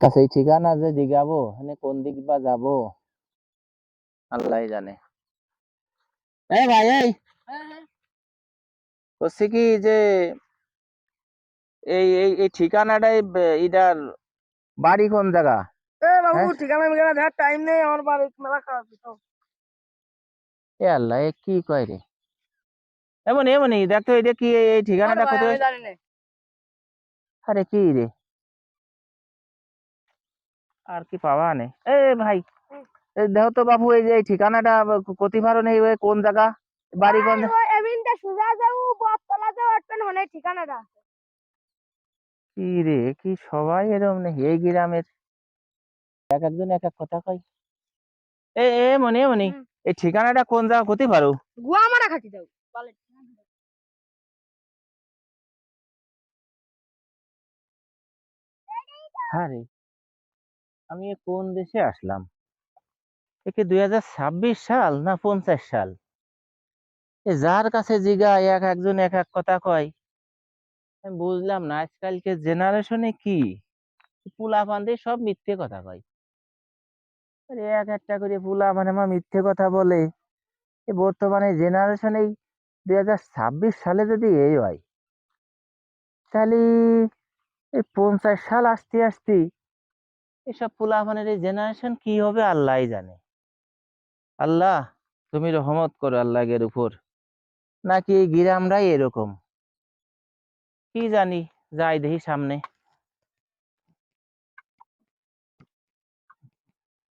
কাছে ঠিকানা যে জিগাবো মানে কোন দিক বা যাবো আল্লাহ জানে। ভাই বলছি কি যে এই ঠিকানাটাই ইটার বাড়ি কোন জায়গা? বাবু হ্যাঁ ঠিকানা মিকানা দেওয়ার টাইম নেই আমার, বাড়ি মেলা খারাপ তো। আল্লাহ কি কয় রে, এমনই দেখতো এটা কি এই ঠিকানাটা ভাই আমি কোথায়? জানি না। আরে কি রে, আর কি পাওয়া নেই ভাই। দেখো তো বাবু এই যে এই ঠিকানাটা কোথি পারো নেই, কোন জায়গা, বাড়ি কোন এমিনটা সুজা যাও বটতলা যাও আটপেন মানে ঠিকানাটা। কি রে, কি সবাই এরকম নেই এই গ্রামের, এক একজন এক এক কথা কয়। মনে এই ঠিকানাটা কোন জায়গা কোথি পারো? গুয়ামারা খাটি দাও বলে। হ্যাঁ রে, আমি এ কোন দেশে আসলাম? একে 2026 সাল না 50 সাল? যার কাছে জিগায় এক একজন এক এক কথা কয়। আমি বুঝলাম না আজকালকে জেনারেশনে কি পুলা পান্ডে সব মিথ্যে কথা কয়। আরে এক একটা করে পুলা মানে মা মিথ্যে কথা বলে। বর্তমানে জেনারেশনে 2026 সালে যদি এই হয়, তাহলে এই 50 সাল আসতে আসতে এসব পোলা পানের এই জেনারেশন কি হবে আল্লাহ জানে। আল্লাহ তুমি রহমত করো আল্লাহের উপর, নাকি এই গ্রামরাই এরকম, কি জানি, যাই দেখি সামনে।